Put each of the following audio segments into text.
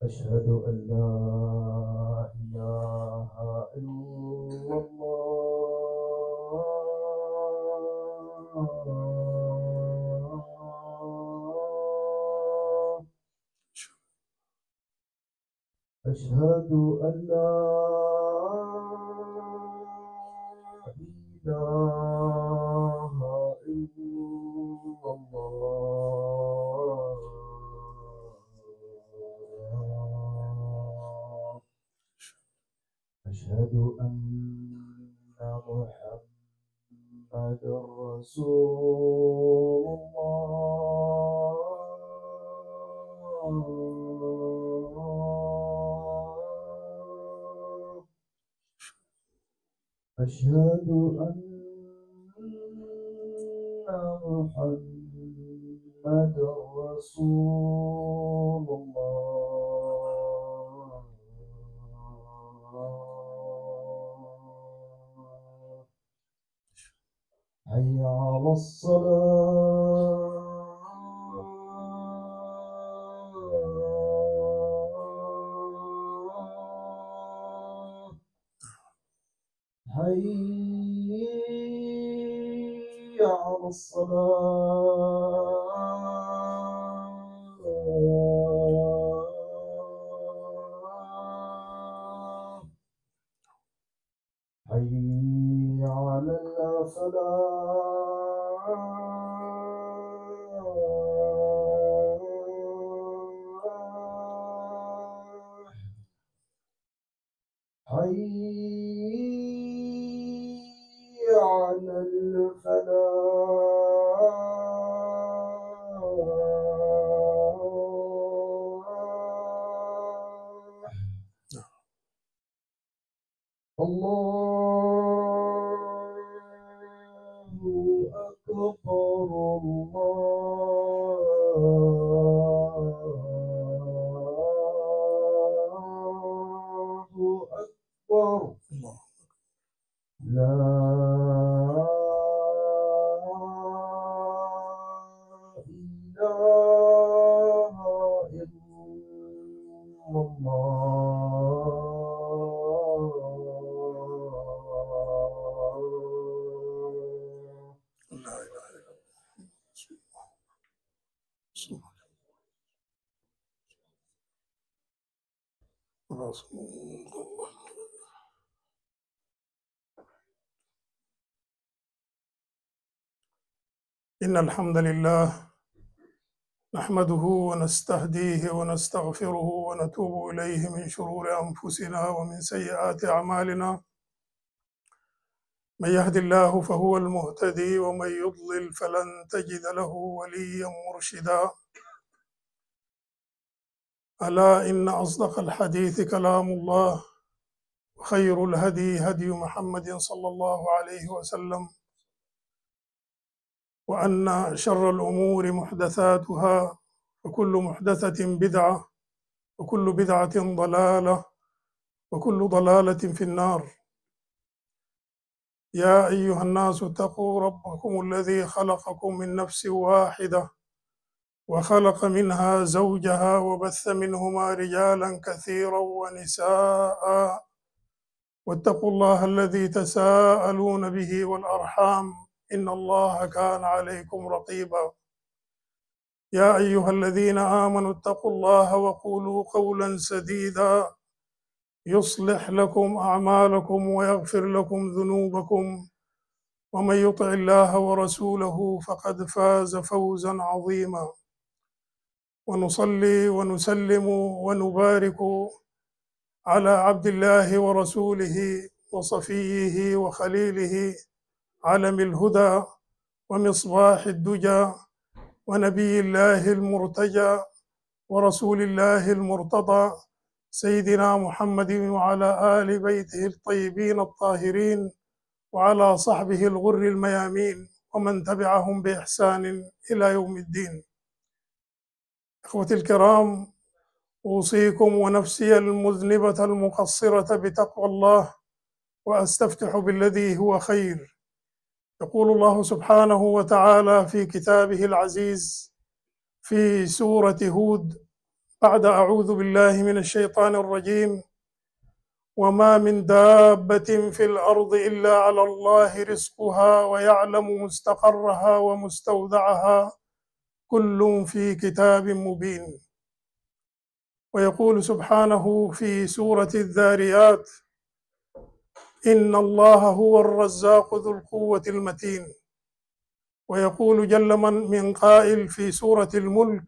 أشهد أن لا إله إلا الله. أشهد أن لا إله إلا الله. أشهد أن محمد رسول الله. أشهد أن محمد رسول الله. حي على الصلاة. حي على الصلاة. حي على الفلاح. حي على الفلاح. الله أكبر. الله أكبر. لا إله إلا الله. إن الحمد لله نحمده ونستهديه ونستغفره ونتوب إليه من شرور أنفسنا ومن سيئات أعمالنا. من يهد الله فهو المهتدي ومن يضلل فلن تجد له وليا مرشدا. ألا إن أصدق الحديث كلام الله وخير الهدي هدي محمد صلى الله عليه وسلم وأن شر الأمور محدثاتها وكل محدثة بدعة وكل بدعة ضلالة وكل ضلالة في النار. يا أيها الناس اتقوا ربكم الذي خلقكم من نفس واحدة وخلق منها زوجها وبث منهما رجالا كثيرا ونساء واتقوا الله الذي تساءلون به والأرحام إن الله كان عليكم رقيبا. يا أيها الذين آمنوا اتقوا الله وقولوا قولا سديدا يصلح لكم أعمالكم ويغفر لكم ذنوبكم ومن يطع الله ورسوله فقد فاز فوزا عظيما. ونصلي ونسلم ونبارك على عبد الله ورسوله وصفيه وخليله علم الهدى ومصباح الدجى ونبي الله المرتجى ورسول الله المرتضى سيدنا محمد وعلى آل بيته الطيبين الطاهرين وعلى صحبه الغر الميامين ومن تبعهم بإحسان إلى يوم الدين. إخوتي الكرام، أوصيكم ونفسي المذنبة المقصرة بتقوى الله، وأستفتح بالذي هو خير. يقول الله سبحانه وتعالى في كتابه العزيز في سورة هود بعد أعوذ بالله من الشيطان الرجيم: وما من دابة في الأرض إلا على الله رزقها ويعلم مستقرها ومستودعها كل في كتاب مبين. ويقول سبحانه في سورة الذاريات: إن الله هو الرزاق ذو القوة المتين. ويقول جل من قائل في سورة الملك: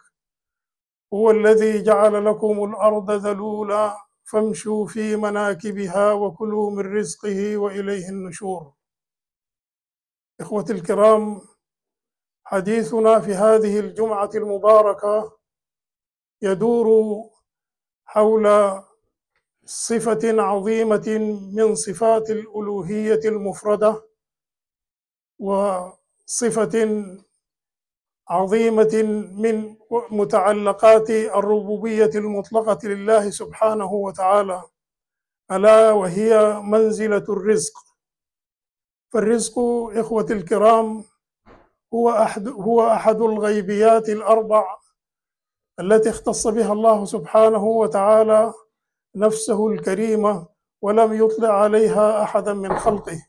هو الذي جعل لكم الأرض ذلولا فامشوا في مناكبها وكلوا من رزقه وإليه النشور. إخوتي الكرام، حديثنا في هذه الجمعة المباركة يدور حول صفة عظيمة من صفات الألوهية المفردة، وصفة عظيمة من متعلقات الربوبية المطلقة لله سبحانه وتعالى، ألا وهي منزلة الرزق. فالرزق إخوتي الكرام هو أحد الغيبيات الأربع التي اختص بها الله سبحانه وتعالى نفسه الكريمة ولم يطلع عليها أحدا من خلقه.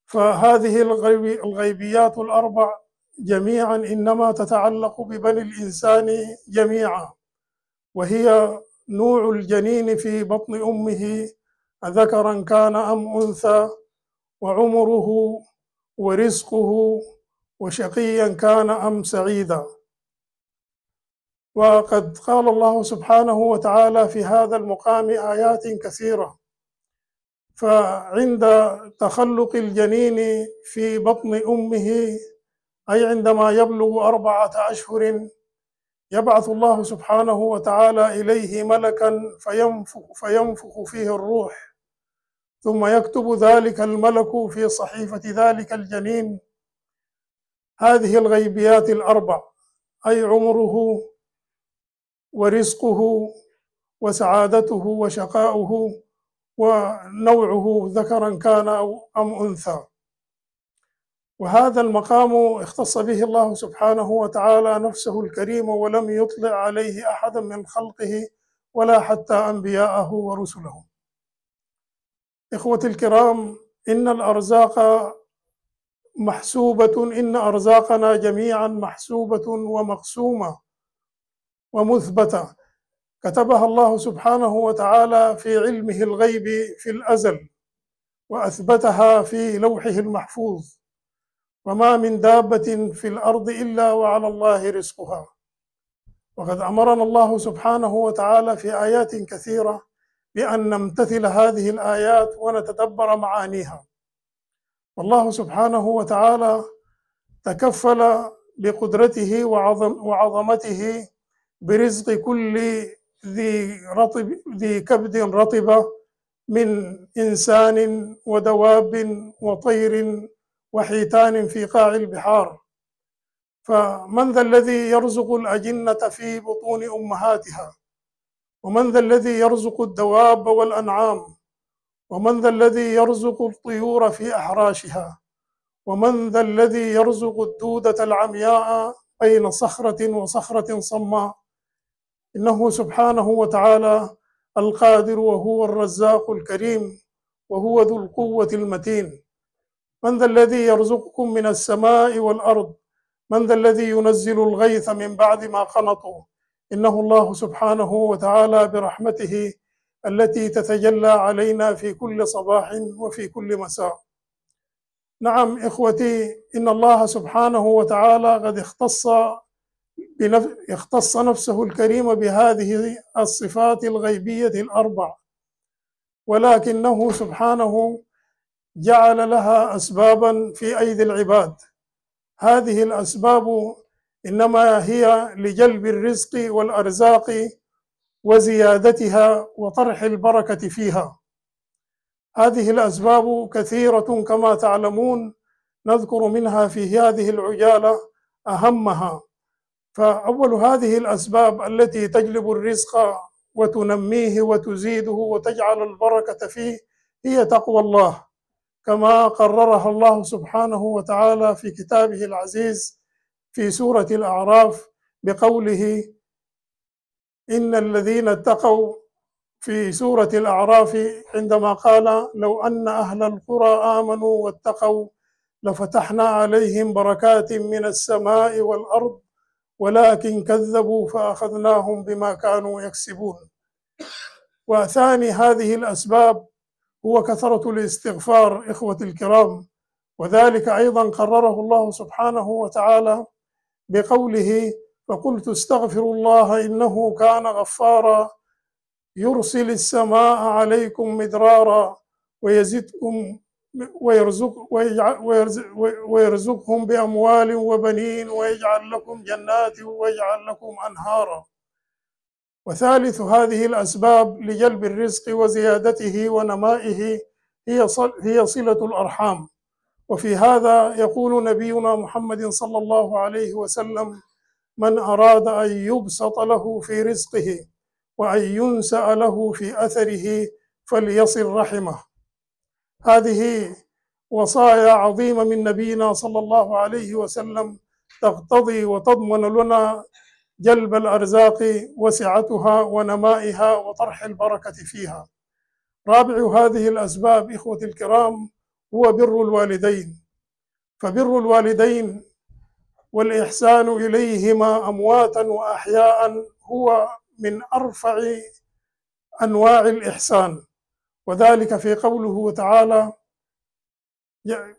فهذه الغيبيات الأربع جميعا إنما تتعلق ببني الإنسان جميعا، وهي نوع الجنين في بطن أمه أذكرا كان أم أنثى، وعمره، ورزقه، وشقيا كان أم سعيدا. وقد قال الله سبحانه وتعالى في هذا المقام آيات كثيرة. فعند تخلق الجنين في بطن أمه، أي عندما يبلغ 4 أشهر، يبعث الله سبحانه وتعالى إليه ملكا فينفخ فيه الروح، ثم يكتب ذلك الملك في صحيفة ذلك الجنين هذه الغيبيات الأربع، أي عمره ورزقه وسعادته وشقاؤه ونوعه ذكرا كان أم أنثى. وهذا المقام اختص به الله سبحانه وتعالى نفسه الكريم ولم يطلع عليه أحدا من خلقه ولا حتى أنبياءه ورسله. إخوتي الكرام، إن أرزاقنا جميعا محسوبة ومقسومة ومثبتة، كتبها الله سبحانه وتعالى في علمه الغيب في الأزل، وأثبتها في لوحه المحفوظ. وما من دابة في الأرض إلا وعلى الله رزقها. وقد أمرنا الله سبحانه وتعالى في آيات كثيرة بأن نمتثل هذه الآيات ونتدبر معانيها. والله سبحانه وتعالى تكفل بقدرته وعظمته برزق كل ذي كبد رطبة من إنسان ودواب وطير وحيتان في قاع البحار. فمن ذا الذي يرزق الأجنة في بطون أمهاتها؟ ومن ذا الذي يرزق الدواب والأنعام؟ ومن ذا الذي يرزق الطيور في أحراشها؟ ومن ذا الذي يرزق الدودة العمياء بين صخرة وصخرة صماء؟ إنه سبحانه وتعالى القادر، وهو الرزاق الكريم، وهو ذو القوة المتين. من ذا الذي يرزقكم من السماء والأرض؟ من ذا الذي ينزل الغيث من بعد ما قنطوا؟ إنه الله سبحانه وتعالى برحمته التي تتجلى علينا في كل صباح وفي كل مساء. نعم إخوتي، إن الله سبحانه وتعالى قد اختص نفسه الكريم بهذه الصفات الغيبية الأربع، ولكنه سبحانه جعل لها أسبابا في أيدي العباد. هذه الأسباب إنما هي لجلب الرزق والأرزاق وزيادتها وطرح البركة فيها. هذه الأسباب كثيرة كما تعلمون، نذكر منها في هذه العجالة أهمها. فأول هذه الأسباب التي تجلب الرزق وتنميه وتزيده وتجعل البركة فيه هي تقوى الله، كما قررها الله سبحانه وتعالى في كتابه العزيز في سورة الأعراف بقوله: إن الذين اتقوا، في سورة الأعراف عندما قال: لو أن أهل القرى آمنوا واتقوا لفتحنا عليهم بركات من السماء والأرض ولكن كذبوا فأخذناهم بما كانوا يكسبون. وثاني هذه الأسباب هو كثرة الاستغفار إخوة الكرام، وذلك أيضا قرره الله سبحانه وتعالى بقوله: فقلت استغفروا الله إنه كان غفارا يرسل السماء عليكم مدرارا ويزدكم ويرزقهم بأموال وبنين ويجعل لكم جنات ويجعل لكم أنهارا. وثالث هذه الأسباب لجلب الرزق وزيادته ونمائه هي صلة الأرحام. وفي هذا يقول نبينا محمد صلى الله عليه وسلم: من أراد أن يبسط له في رزقه وأن ينسأ له في أثره فليصل رحمه. هذه وصايا عظيمة من نبينا صلى الله عليه وسلم تقتضي وتضمن لنا جلب الأرزاق وسعتها ونمائها وطرح البركة فيها. رابع هذه الأسباب إخوة الكرام هو بر الوالدين. فبر الوالدين والإحسان إليهما أمواتا وأحياء هو من أرفع أنواع الإحسان، وذلك في قوله تعالى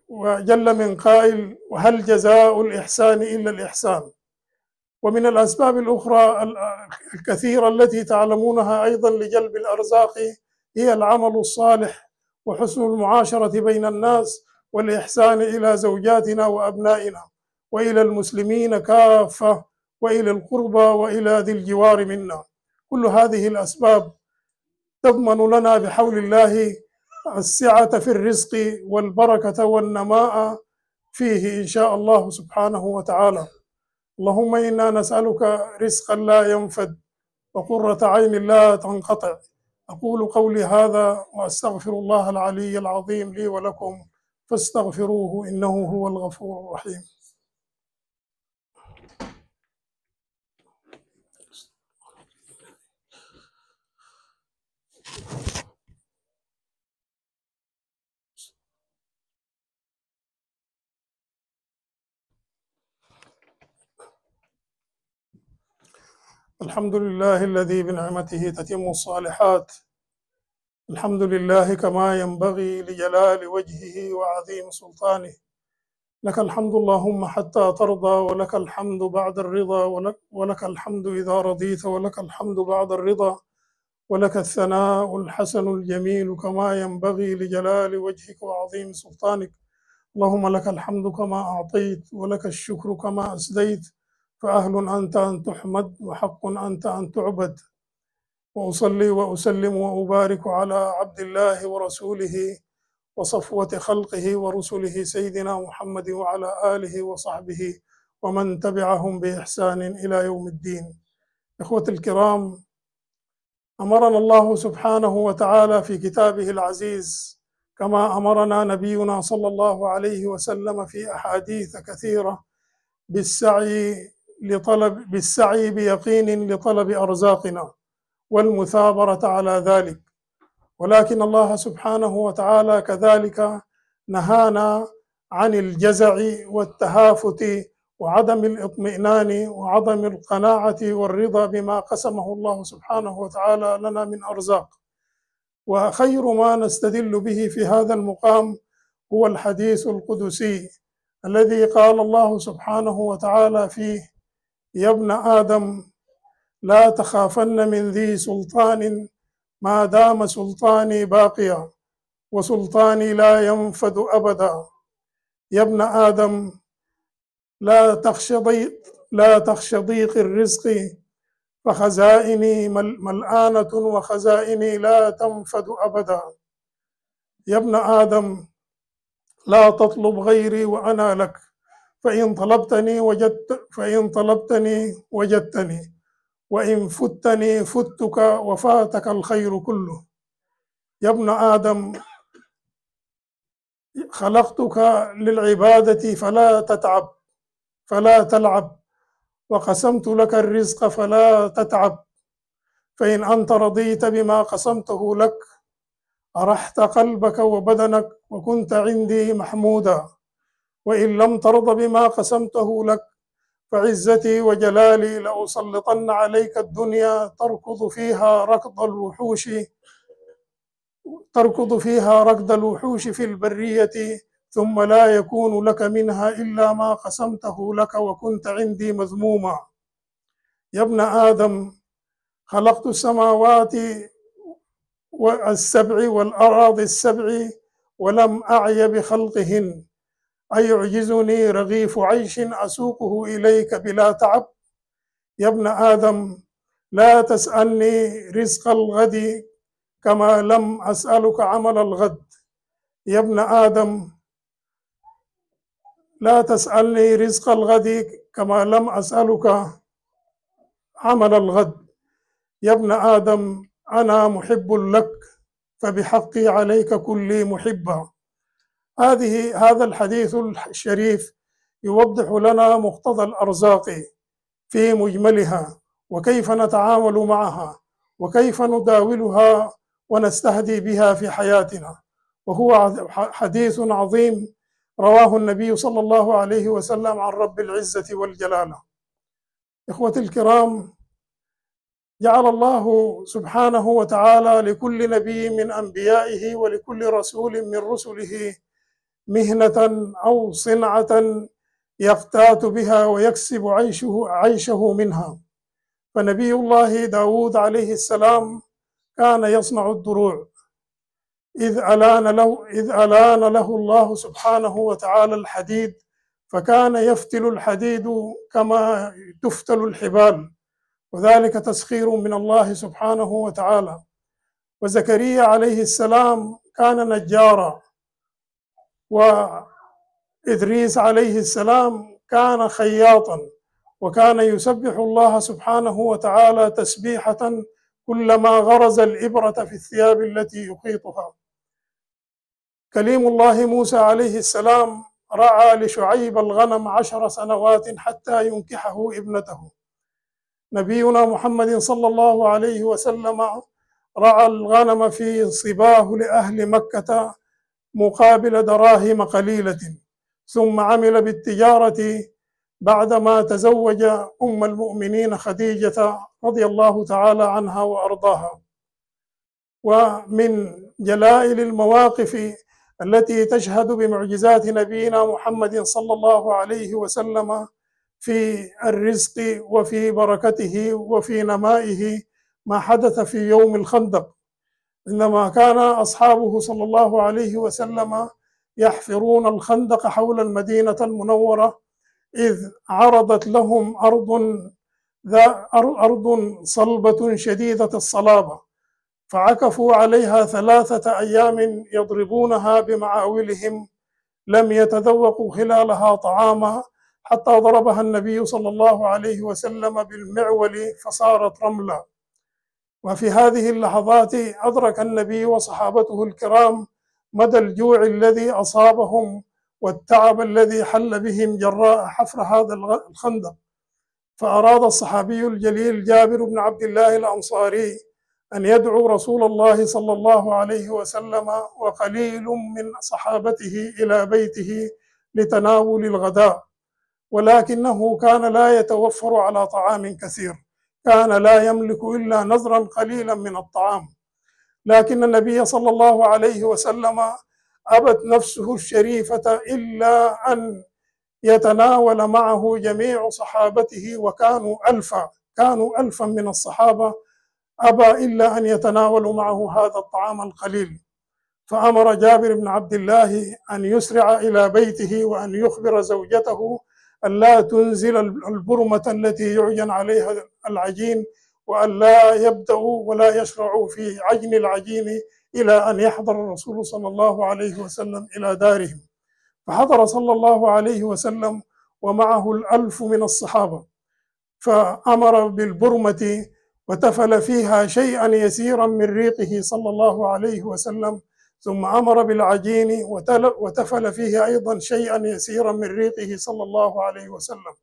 وجل من قائل: وهل جزاء الإحسان إلا الإحسان. ومن الأسباب الأخرى الكثيرة التي تعلمونها أيضا لجلب الأرزاق هي العمل الصالح وحسن المعاشرة بين الناس والإحسان إلى زوجاتنا وأبنائنا وإلى المسلمين كافة وإلى القربى وإلى ذي الجوار منا. كل هذه الأسباب تضمن لنا بحول الله السعة في الرزق والبركة والنماء فيه إن شاء الله سبحانه وتعالى. اللهم إنا نسألك رزقا لا ينفد وقرة عين لا تنقطع. أقول قولي هذا وأستغفر الله العلي العظيم لي ولكم فاستغفروه إنه هو الغفور الرحيم. الحمد لله الذي بنعمته تتم الصالحات. الحمد لله كما ينبغي لجلال وجهه وعظيم سلطانه. لك الحمد اللهم حتى ترضى، ولك الحمد بعد الرضا، ولك الحمد إذا رضيت، ولك الحمد بعد الرضا، ولك الثناء الحسن الجميل كما ينبغي لجلال وجهك وعظيم سلطانك. اللهم لك الحمد كما أعطيت، ولك الشكر كما أسديت، فأهل أنت أن تحمد وحق أنت أن تعبد. وأصلي وأسلم وأبارك على عبد الله ورسوله وصفوة خلقه ورسله سيدنا محمد وعلى آله وصحبه ومن تبعهم بإحسان إلى يوم الدين. إخوة الكرام، أمرنا الله سبحانه وتعالى في كتابه العزيز كما أمرنا نبينا صلى الله عليه وسلم في أحاديث كثيرة بالسعي بيقين لطلب أرزاقنا والمثابرة على ذلك. ولكن الله سبحانه وتعالى كذلك نهانا عن الجزع والتهافت وعدم الاطمئنان وعدم القناعة والرضا بما قسمه الله سبحانه وتعالى لنا من أرزاق. وخير ما نستدل به في هذا المقام هو الحديث القدسي الذي قال الله سبحانه وتعالى فيه: يا ابن آدم لا تخافن من ذي سلطان ما دام سلطاني باقيا وسلطاني لا ينفد أبدا. يا ابن آدم لا تخش ضيق الرزق فخزائني ملآنة وخزائني لا تنفد أبدا. يا ابن آدم لا تطلب غيري وأنا لك، فإن طلبتني وجدتني، وإن فتني فتك وفاتك الخير كله. يا ابن آدم خلقتك للعبادة فلا تلعب، وقسمت لك الرزق فلا تتعب. فإن أنت رضيت بما قسمته لك أرحت قلبك وبدنك وكنت عندي محمودا، وإن لم ترض بما قسمته لك فعزتي وجلالي لأسلطن عليك الدنيا تركض فيها ركض الوحوش في البرية، ثم لا يكون لك منها إلا ما قسمته لك وكنت عندي مذموما. يا ابن آدم خلقت السماوات السبع والأراضي السبع ولم أعي بخلقهن، أيعجزني رغيف عيش أسوقه إليك بلا تعب. يا ابن آدم لا تسألني رزق الغد كما لم أسألك عمل الغد. يا ابن آدم لا تسألني رزق الغد كما لم أسألك عمل الغد. يا ابن آدم أنا محب لك فبحقي عليك كلي محبا. هذا الحديث الشريف يوضح لنا مقتضى الأرزاق في مجملها، وكيف نتعامل معها، وكيف نداولها ونستهدي بها في حياتنا. وهو حديث عظيم رواه النبي صلى الله عليه وسلم عن رب العزة والجلالة. إخوتي الكرام، جعل الله سبحانه وتعالى لكل نبي من أنبيائه ولكل رسول من رسله مهنة أو صنعة يقتات بها ويكسب عيشه منها. فنبي الله داود عليه السلام كان يصنع الدروع، إذ ألان له الله سبحانه وتعالى الحديد، فكان يفتل الحديد كما تفتل الحبال، وذلك تسخير من الله سبحانه وتعالى. وزكريا عليه السلام كان نجارا، وإدريس عليه السلام كان خياطا، وكان يسبح الله سبحانه وتعالى تسبيحة كلما غرز الإبرة في الثياب التي يخيطها. كليم الله موسى عليه السلام رعى لشعيب الغنم 10 سنوات حتى ينكحه ابنته. نبينا محمد صلى الله عليه وسلم رعى الغنم في صباه لأهل مكة مقابل دراهم قليلة، ثم عمل بالتجارة بعدما تزوج أم المؤمنين خديجة رضي الله تعالى عنها وأرضاها. ومن جلائل المواقف التي تشهد بمعجزات نبينا محمد صلى الله عليه وسلم في الرزق وفي بركته وفي نمائه ما حدث في يوم الخندق، عندما كان أصحابه صلى الله عليه وسلم يحفرون الخندق حول المدينة المنورة، إذ عرضت لهم أرض صلبة شديدة الصلابة، فعكفوا عليها 3 أيام يضربونها بمعاولهم، لم يتذوقوا خلالها طعاما، حتى ضربها النبي صلى الله عليه وسلم بالمعول فصارت رملا. وفي هذه اللحظات أدرك النبي وصحابته الكرام مدى الجوع الذي أصابهم والتعب الذي حل بهم جراء حفر هذا الخندق، فأراد الصحابي الجليل جابر بن عبد الله الأنصاري أن يدعو رسول الله صلى الله عليه وسلم وقليل من صحابته إلى بيته لتناول الغداء، ولكنه كان لا يتوفر على طعام كثير، كان لا يملك إلا نذرا قليلا من الطعام. لكن النبي صلى الله عليه وسلم أبت نفسه الشريفة إلا أن يتناول معه جميع صحابته، وكانوا ألفا من الصحابة، أبى إلا أن يتناولوا معه هذا الطعام القليل. فأمر جابر بن عبد الله أن يسرع إلى بيته وأن يخبر زوجته ألا تنزل البرمة التي يعجن عليها العجين، وألا يبدأوا ولا يشرعوا في عجن العجين إلى أن يحضر الرسول صلى الله عليه وسلم إلى دارهم. فحضر صلى الله عليه وسلم ومعه 1000 من الصحابة، فأمر بالبرمة وتفل فيها شيئا يسيرا من ريقه صلى الله عليه وسلم، ثم أمر بالعجين وتفل فيه أيضا شيئا يسيرا من ريقه صلى الله عليه وسلم،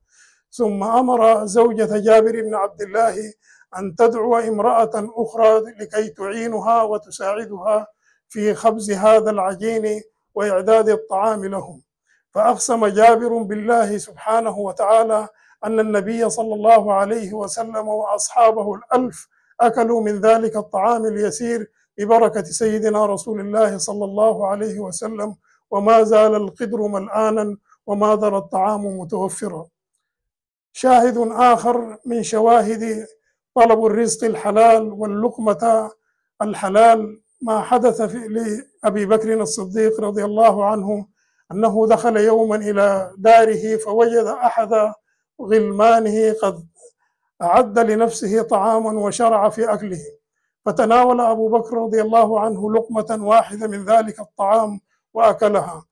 ثم أمر زوجة جابر بن عبد الله أن تدعو امرأة أخرى لكي تعينها وتساعدها في خبز هذا العجين وإعداد الطعام لهم. فأقسم جابر بالله سبحانه وتعالى أن النبي صلى الله عليه وسلم وأصحابه 1000 أكلوا من ذلك الطعام اليسير ببركة سيدنا رسول الله صلى الله عليه وسلم، وما زال القدر ملآنا وما زال الطعام متوفرا. شاهد آخر من شواهد طلب الرزق الحلال واللقمة الحلال ما حدث لأبي بكر الصديق رضي الله عنه، أنه دخل يوما إلى داره فوجد أحد غلمانه قد أعد لنفسه طعاما وشرع في أكله، فتناول أبو بكر رضي الله عنه لقمة واحدة من ذلك الطعام وأكلها،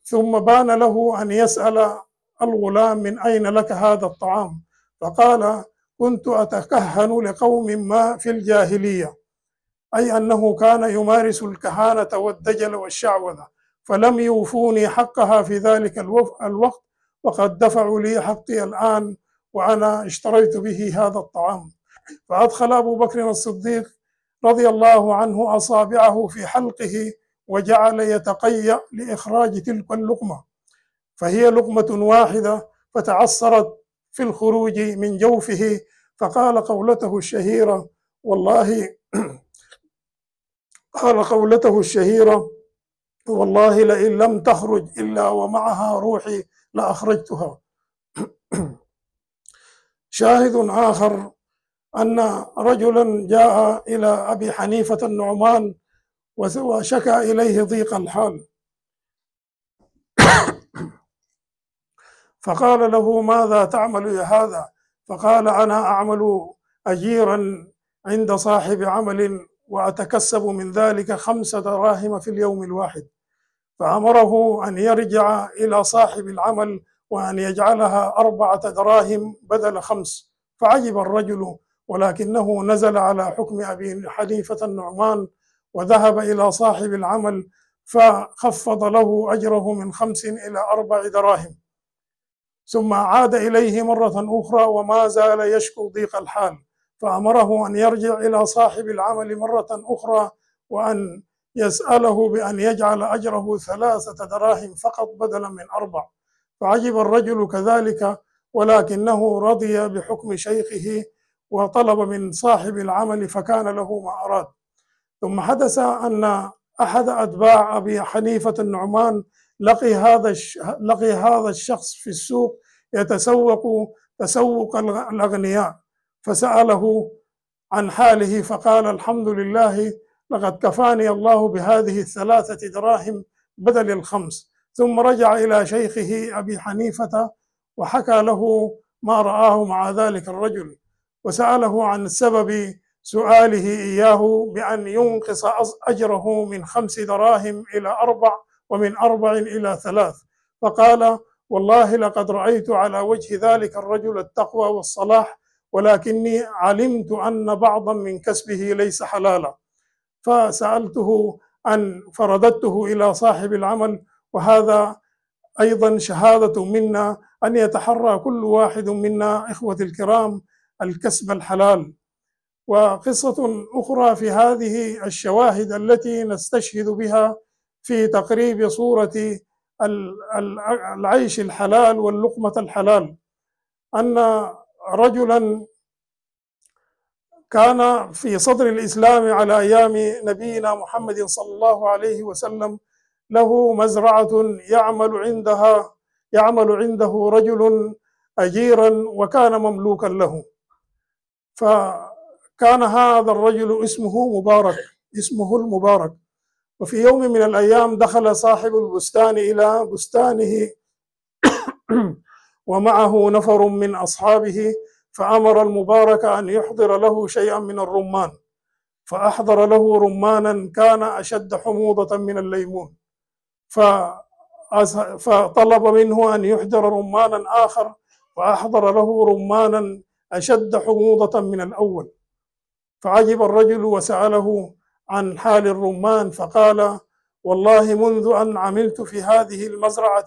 ثم بان له أن يسأل الغلام من أين لك هذا الطعام، فقال كنت أتكهن لقوم ما في الجاهلية، أي أنه كان يمارس الكهانة والدجل والشعوذة، فلم يوفوني حقها في ذلك الوقت، وقد دفعوا لي حقي الآن وأنا اشتريت به هذا الطعام. فأدخل أبو بكر الصديق رضي الله عنه أصابعه في حلقه وجعل يتقيأ لإخراج تلك اللقمة، فهي لقمة واحدة فتعثرت في الخروج من جوفه، فقال قولته الشهيرة والله لئن لم تخرج إلا ومعها روحي لأخرجتها. شاهد آخر أن رجلا جاء إلى أبي حنيفة النعمان وشكى إليه ضيق الحال، فقال له ماذا تعمل يا هذا؟ فقال أنا أعمل أجيرا عند صاحب عمل وأتكسب من ذلك 5 دراهم في اليوم الواحد، فأمره أن يرجع إلى صاحب العمل وأن يجعلها 4 دراهم بدل 5، فعجب الرجل، ولكنه نزل على حكم أبي حنيفة النعمان وذهب إلى صاحب العمل فخفض له أجره من 5 إلى 4 دراهم، ثم عاد إليه مرة أخرى وما زال يشكو ضيق الحال، فأمره أن يرجع إلى صاحب العمل مرة أخرى وأن يسأله بأن يجعل أجره 3 دراهم فقط بدلا من 4، فعجب الرجل كذلك، ولكنه رضي بحكم شيخه وطلب من صاحب العمل فكان له ما أراد. ثم حدث أن أحد أتباع أبي حنيفة النعمان لقي هذا الشخص في السوق يتسوق تسوق الأغنياء، فسأله عن حاله فقال الحمد لله لقد كفاني الله بهذه 3 دراهم بدل 5، ثم رجع إلى شيخه أبي حنيفة وحكى له ما رآه مع ذلك الرجل، وسأله عن سبب سؤاله إياه بأن ينقص أجره من 5 دراهم إلى 4 ومن 4 إلى 3، فقال والله لقد رأيت على وجه ذلك الرجل التقوى والصلاح، ولكني علمت أن بعضا من كسبه ليس حلالا، فسألته فرددته إلى صاحب العمل. وهذا أيضا شهادة منا أن يتحرى كل واحد منا إخوة الكرام الكسب الحلال. وقصة أخرى في هذه الشواهد التي نستشهد بها في تقريب صورة العيش الحلال واللقمة الحلال، أن رجلا كان في صدر الإسلام على أيام نبينا محمد صلى الله عليه وسلم له مزرعة يعمل عنده رجل أجيرا وكان مملوكا له، فكان هذا الرجل اسمه المبارك. وفي يوم من الأيام دخل صاحب البستان إلى بستانه ومعه نفر من أصحابه، فأمر المبارك أن يحضر له شيئا من الرمان، فأحضر له رمانا كان أشد حموضة من الليمون، فطلب منه أن يحضر رمانا آخر، فأحضر له رمانا أشد حموضة من الأول. فعجب الرجل وسأله عن حال الرمان، فقال: والله منذ أن عملت في هذه المزرعة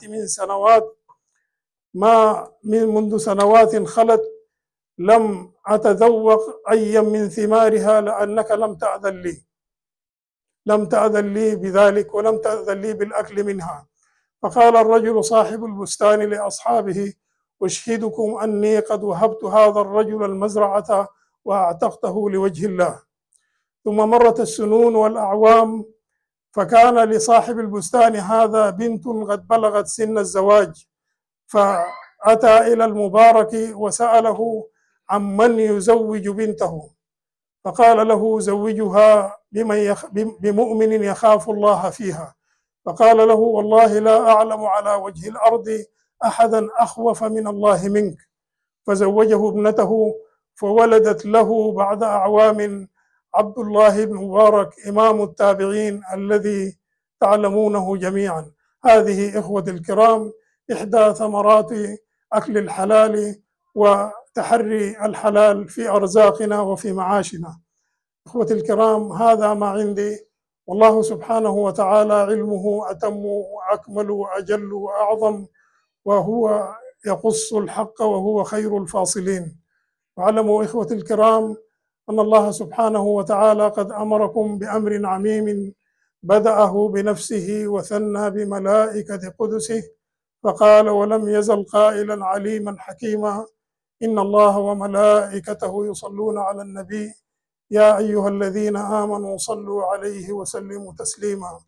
منذ سنوات خلت لم أتذوق أي من ثمارها، لأنك لم تأذن لي بذلك، ولم تأذن لي بالأكل منها. فقال الرجل صاحب البستان لأصحابه: أشهدكم أني قد وهبت هذا الرجل المزرعة وأعتقته لوجه الله. ثم مرت السنون والأعوام، فكان لصاحب البستان هذا بنت قد بلغت سن الزواج، فأتى إلى المبارك وسأله عمن يزوج بنته، فقال له: زوجها بمؤمن يخاف الله فيها. فقال له: والله لا أعلم على وجه الأرض أحدا أخوف من الله منك. فزوجه ابنته، فولدت له بعد أعوام عبد الله بن مبارك إمام التابعين الذي تعلمونه جميعا. هذه إخوة الكرام إحدى ثمرات أكل الحلال وتحري الحلال في أرزاقنا وفي معاشنا. إخوة الكرام، هذا ما عندي، والله سبحانه وتعالى علمه أتم وأكمل وأجل وأعظم، وهو يقص الحق وهو خير الفاصلين. واعلموا إخوة الكرام أن الله سبحانه وتعالى قد أمركم بأمر عميم بدأه بنفسه وثنى بملائكة قدسه، فقال: ولم يزل قائلا عليما حكيما: إن الله وملائكته يصلون على النبي يا أيها الذين آمنوا صلوا عليه وسلموا تسليما.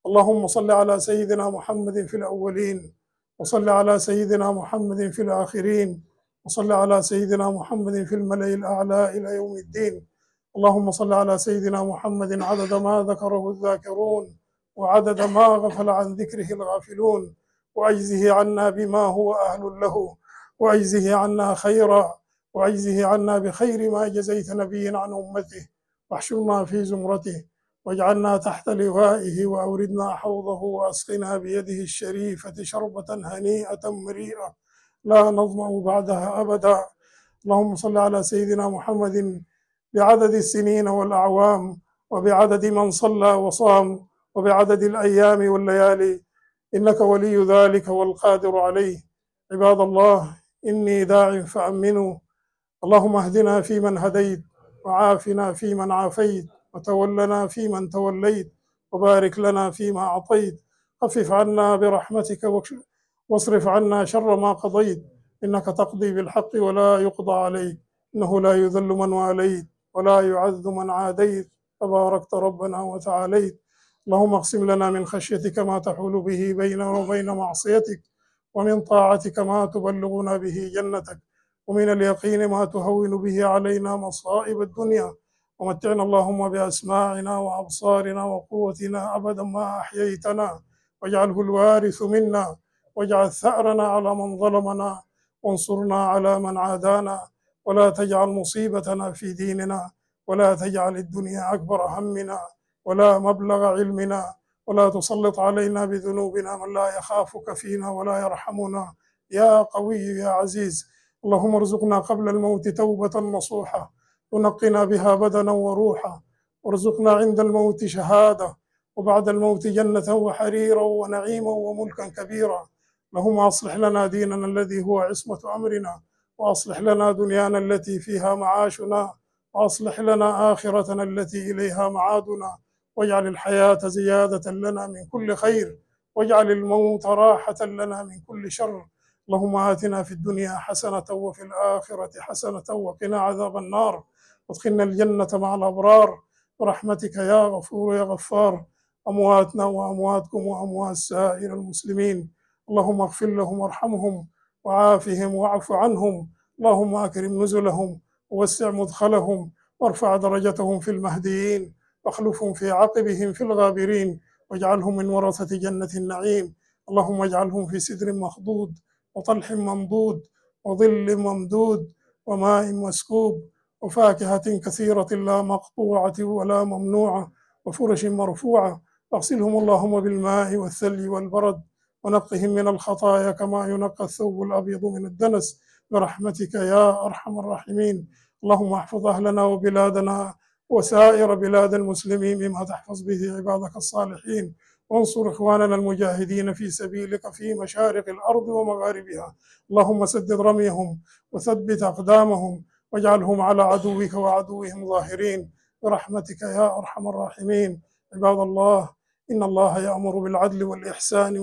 اللهم صل على سيدنا محمد في الأولين، وصل على سيدنا محمد في الآخرين، وصل على سيدنا محمد في الملأ الأعلى إلى يوم الدين. اللهم صل على سيدنا محمد عدد ما ذكره الذاكرون، وعدد ما غفل عن ذكره الغافلون، وأجزه عنا بما هو أهل له، وأجزه عنا خيرا، وأجزه عنا بخير ما جزيت نبيا عن أمته، واحشرنا في زمرته، واجعلنا تحت لوائه، وأوردنا حوضه، وأسقنا بيده الشريفة شربة هنيئة مريئة لا نظمأ بعدها أبدا. اللهم صل على سيدنا محمد بعدد السنين والأعوام، وبعدد من صلى وصام، وبعدد الأيام والليالي، إنك ولي ذلك والقادر عليه. عباد الله، إني داع فأمنوا. اللهم اهدنا فيمن هديت، وعافنا فيمن عافيت، وتولنا فيمن توليت، وبارك لنا فيما أعطيت. خفف عنا برحمتك واصرف عنا شر ما قضيت، إنك تقضي بالحق ولا يقضى عليك، إنه لا يذل من واليت ولا يعز من عاديت، تباركت ربنا وتعاليت. اللهم اقسم لنا من خشيتك ما تحول به بيننا وبين معصيتك، ومن طاعتك ما تبلغنا به جنتك، ومن اليقين ما تهون به علينا مصائب الدنيا. ومتعنا اللهم بأسماعنا وأبصارنا وقوتنا أبدا ما أحييتنا، واجعله الوارث منا، واجعل ثأرنا على من ظلمنا، وانصرنا على من عادانا، ولا تجعل مصيبتنا في ديننا، ولا تجعل الدنيا أكبر همنا ولا مبلغ علمنا، ولا تسلط علينا بذنوبنا من لا يخافك فينا ولا يرحمنا يا قوي يا عزيز. اللهم ارزقنا قبل الموت توبة نصوحة تنقنا بها بدنا وروحا، وارزقنا عند الموت شهادة، وبعد الموت جنة وحريرا ونعيما وملكا كبيرا. اللهم أصلح لنا ديننا الذي هو عصمة أمرنا، وأصلح لنا دنيانا التي فيها معاشنا، وأصلح لنا آخرتنا التي إليها معادنا، واجعل الحياة زيادة لنا من كل خير، واجعل الموت راحة لنا من كل شر. اللهم آتنا في الدنيا حسنة وفي الآخرة حسنة وقنا عذاب النار، وادخلنا الجنة مع الأبرار برحمتك يا غفور يا غفار. أمواتنا وأمواتكم وأموات سائر المسلمين، اللهم اغفر لهم وارحمهم وعافهم واعف عنهم. اللهم أكرم نزلهم ووسع مدخلهم، وارفع درجتهم في المهديين، واخلفهم في عقبهم في الغابرين، واجعلهم من ورثة جنة النعيم. اللهم اجعلهم في سدر مخضود وطلح منضود وظل ممدود وماء مسكوب وفاكهة كثيرة لا مقطوعة ولا ممنوعة وفرش مرفوعة، واغسلهم اللهم بالماء والثلج والبرد ونقهم من الخطايا كما ينقى الثوب الأبيض من الدنس برحمتك يا أرحم الراحمين. اللهم احفظ أهلنا وبلادنا وسائر بلاد المسلمين بما تحفظ به عبادك الصالحين، وانصر إخواننا المجاهدين في سبيلك في مشارق الأرض ومغاربها. اللهم سدد رميهم وثبت أقدامهم واجعلهم على عدوك وعدوهم ظاهرين برحمتك يا أرحم الراحمين. عباد الله، إن الله يأمر بالعدل والإحسان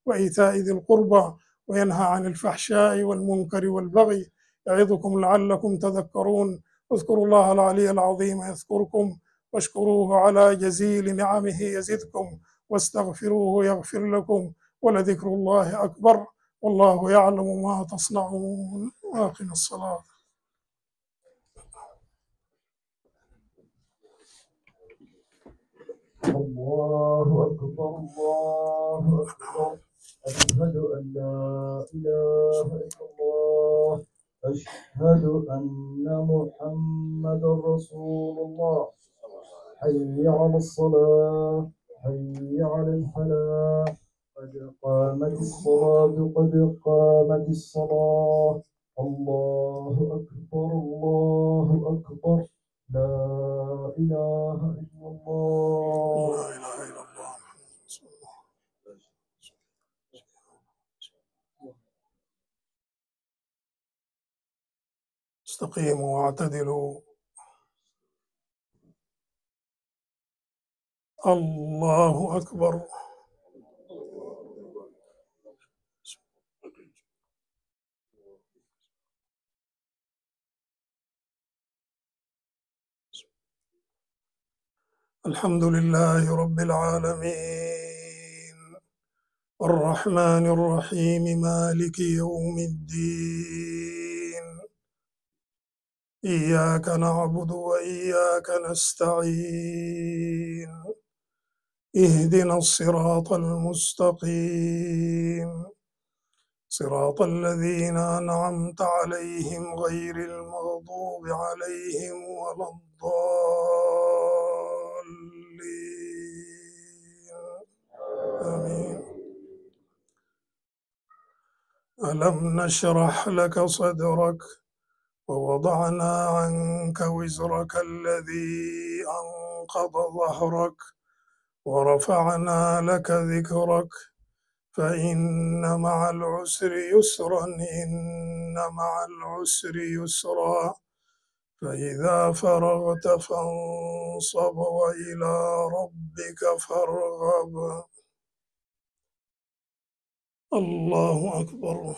وإيتاء ذي القربى وينهى عن الفحشاء والمنكر والبغي يعظكم لعلكم تذكرون. اذكروا الله العلي العظيم يذكركم واشكروه على جزيل نعمه يزدكم واستغفروه يغفر لكم ولذكر الله أكبر والله يعلم ما تصنعون. وأقم الصلاة. الله أكبر الله أكبر، أشهد أن لا إله إلا الله، أشهد أن محمدا رسول الله. حي على الصلاة، حي على الفلاح، قد قامت الصلاة قد قامت الصلاة. الله أكبر الله أكبر، لا إله إلا الله. لا إله إلا الله. استقيموا واعتدلوا. الله أكبر. الحمد لله رب العالمين الرحمن الرحيم مالك يوم الدين، إياك نعبد وإياك نستعين، اهدنا الصراط المستقيم، صراط الذين أنعمت عليهم غير المغضوب عليهم ولا الضالين. آمين. ألم نشرح لك صدرك ووضعنا عنك وزرك الذي أنقض ظهرك ورفعنا لك ذكرك فإن مع العسر يسرا إن مع العسر يسرا فإذا فرغت فانصب وإلى ربك فارغب. الله أكبر.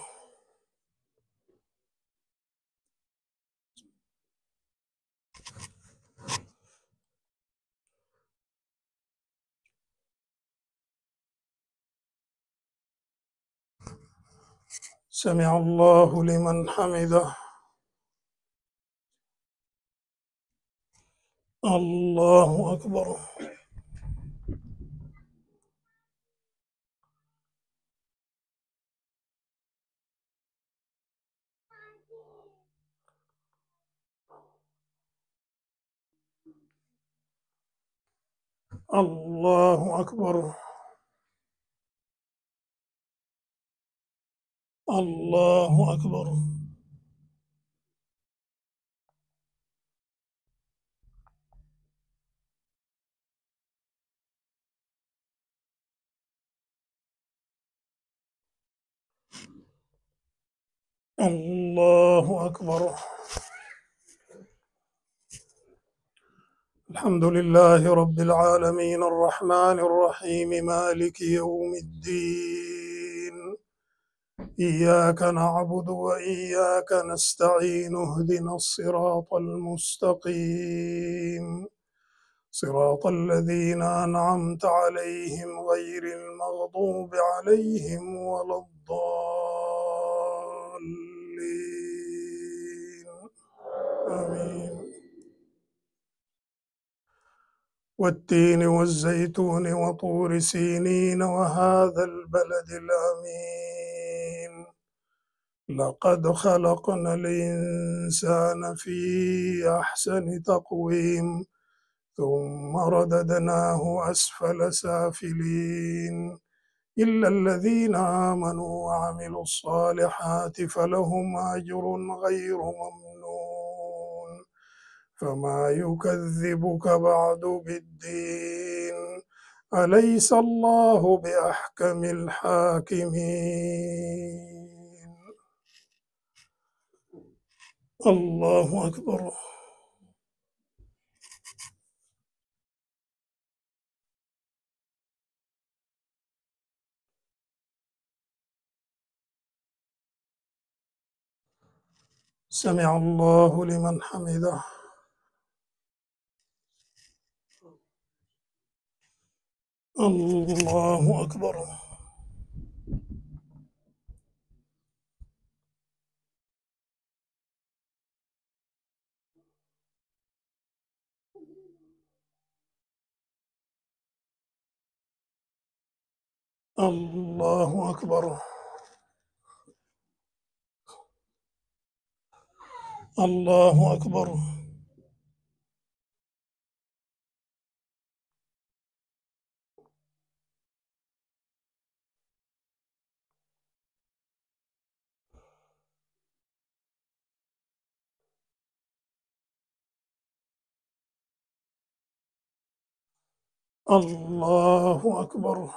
سمع الله لمن حمده. الله أكبر. الله أكبر. الله أكبر. الله أكبر. الحمد لله رب العالمين الرحمن الرحيم مالك يوم الدين، إياك نعبد وإياك نستعين اهدنا الصراط المستقيم، صراط الذين أنعمت عليهم غير المغضوب عليهم ولا الضالين. آمين. والتين والزيتون وطور سينين وهذا البلد الأمين لقد خلقنا الإنسان في أحسن تقويم ثم رددناه أسفل سافلين إلا الذين آمنوا وعملوا الصالحات فلهم أجر غير ممنون فما يكذبك بعد بالدين أليس الله بأحكم الحاكمين الله أكبر سمع الله لمن حمده الله أكبر الله أكبر الله أكبر الله أكبر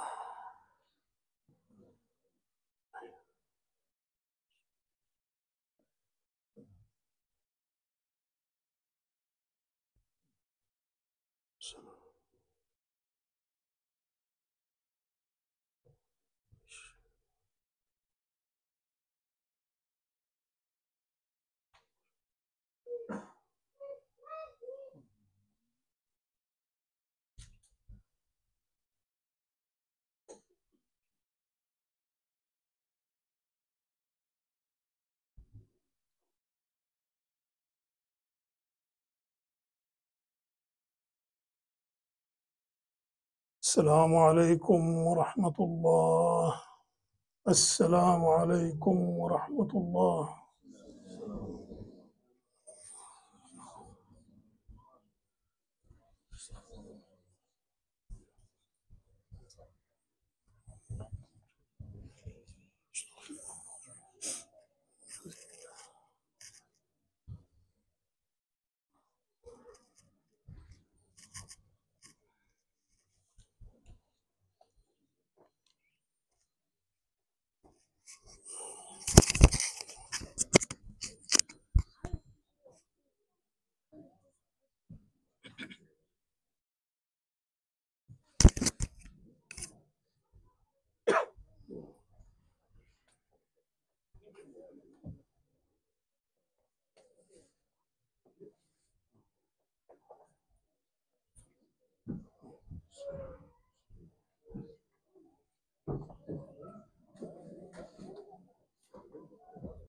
السلام عليكم ورحمة الله السلام عليكم ورحمة الله